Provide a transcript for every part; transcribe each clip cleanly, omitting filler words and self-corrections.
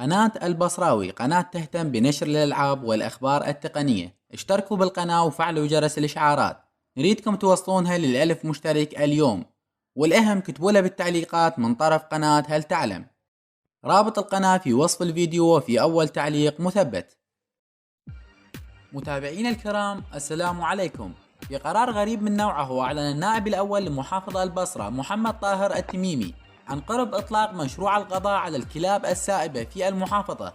قناة البصراوي قناة تهتم بنشر الألعاب والأخبار التقنية. اشتركوا بالقناة وفعلوا جرس الإشعارات. نريدكم توصلونها لل1000 مشترك اليوم، والأهم كتبوا لها بالتعليقات من طرف قناة هل تعلم. رابط القناة في وصف الفيديو وفي أول تعليق مثبت. متابعين الكرام، السلام عليكم. في قرار غريب من نوعه، أعلن النائب الأول لمحافظة البصرة محمد طاهر التميمي عن قرب إطلاق مشروع القضاء على الكلاب السائبة في المحافظة،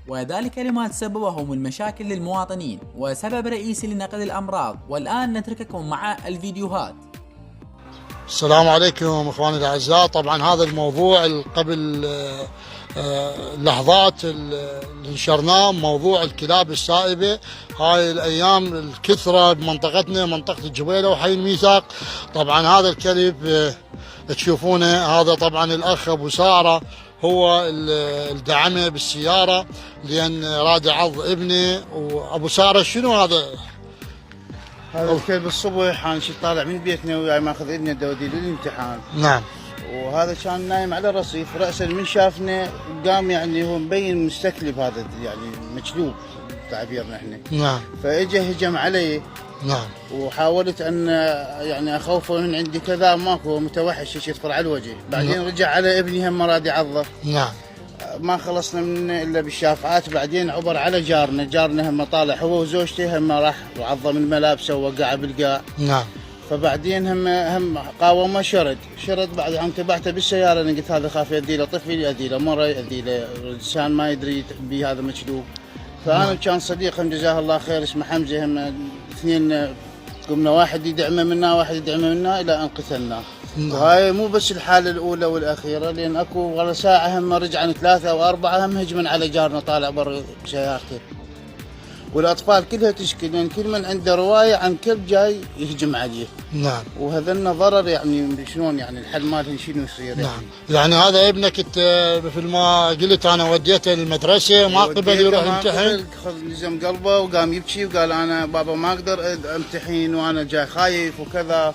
وذلك لما تسببه من مشاكل للمواطنين وسبب رئيسي لنقل الأمراض. والآن نترككم مع الفيديوهات. السلام عليكم اخواني الاعزاء. طبعا هذا الموضوع قبل لحظات اللي نشرناه، موضوع الكلاب السائبه. هاي الايام الكثره بمنطقتنا، منطقه الجبيله وحي الميثاق. طبعا هذا الكلب تشوفونه، هذا طبعا الاخ ابو ساره هو الدعمه بالسياره لان راد عض ابني. وابو ساره شنو هذا؟ هذا الكلب الصبح انا شي طالع من بيتنا وياي ماخذ ابني دودي للامتحان. نعم. وهذا كان نايم على الرصيف، راسا من شافنا قام، يعني هو مبين مستكلف، هذا يعني مجلوب تعبيرنا احنا. نعم. فاجى هجم علي. نعم. وحاولت ان يعني اخوفه من عندي كذا، ماكو، متوحش يصفر على الوجه. بعدين رجع على ابني هم راد يعضه. نعم. ما خلصنا منه الا بالشافعات. بعدين عبر على جارنا هم طالع هو وزوجته، هم راح وعظم الملابس ووقع بالقاع. نعم. فبعدين هم قاومه شرد. بعد عم تبعته بالسياره. انا قلت هذا خاف يدي له طفل، يدي له مره، يدي له انسان ما يدري به، هذا مجلوب. فانا كان صديقهم جزاه الله خير اسمه حمزه، هم اثنين قمنا، واحد يدعمه منا واحد يدعمه منا الى ان قتلناه. وهاي مو بس الحالة الأولى والأخيرة، لأن أكو ولا ساعة هم رجعن 3 أو 4 هم هجمن على جارنا طالع برا بسيارته. والأطفال كلها تشكي، لأن كل من عنده رواية عن كلب جاي يهجم عليه. نعم. وهذا ضرر، يعني شلون يعني الحل مالهم شنو يصير؟ نعم. يعني هذا ابنك مثل ما قلت انا وديته المدرسه، ما قبل يروح يمتحن. لزم قلبه وقام يبكي وقال انا بابا ما اقدر امتحن وانا جاي خايف وكذا.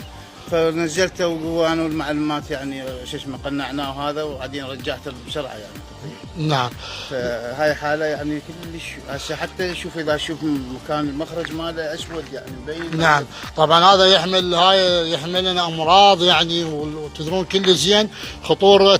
فنزلته وانا والمعلمات يعني شو اسمه قنعناه وهذا، وبعدين رجعته بسرعه يعني. نعم. فهاي حاله يعني كلش هسه حتى شوف، اذا شوف مكان المخرج ماله اسود يعني مبين. نعم. طبعا هذا يحمل لنا امراض يعني، وتدرون كل زين خطوره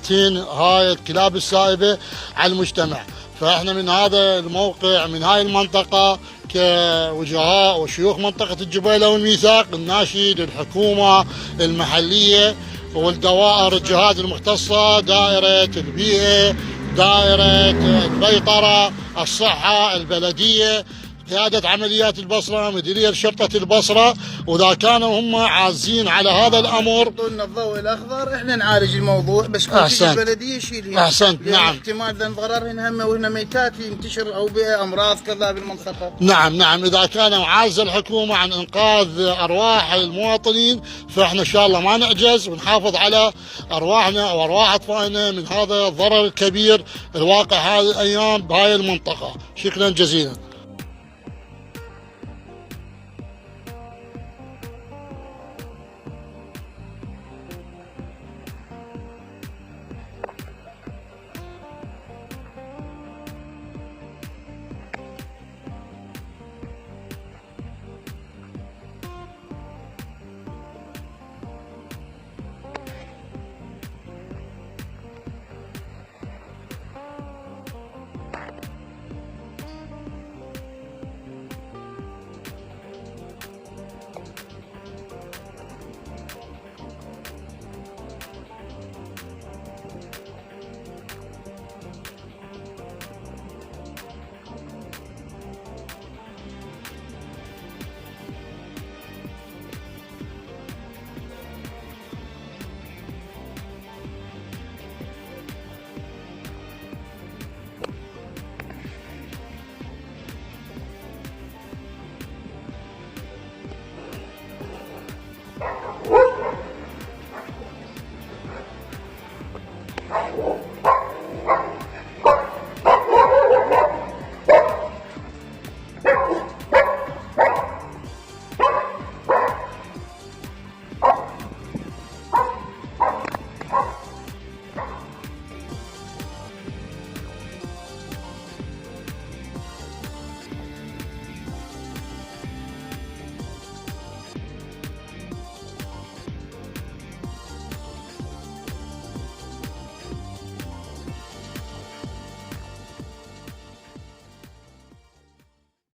هاي الكلاب السائبه على المجتمع. فاحنا من هذا الموقع، من هاي المنطقه، كوجهاء وشيوخ منطقه الجبيله والميثاق، الناشد الحكومه المحليه والدوائر الجهات المختصه، دائره البيئه، دائره البيطره، الصحه، البلديه، قيادة عمليات البصرة، مديرية شرطة البصرة. وإذا كانوا هم عازين على هذا الأمر يعطونا الضوء الأخضر، إحنا نعالج الموضوع. بس كل شيء البلدية يشيلها. أحسنت. نعم. احتمال ذن ضررهن هم وهن ميتات ينتشر أو بها أمراض كذا بالمنطقة. نعم. إذا كانوا عاجزة الحكومة عن إنقاذ أرواح المواطنين، فإحنا إن شاء الله ما نعجز ونحافظ على أرواحنا أو أرواح أطفالنا من هذا الضرر الكبير الواقع هذه الأيام بهاي المنطقة. شكرا جزيلا.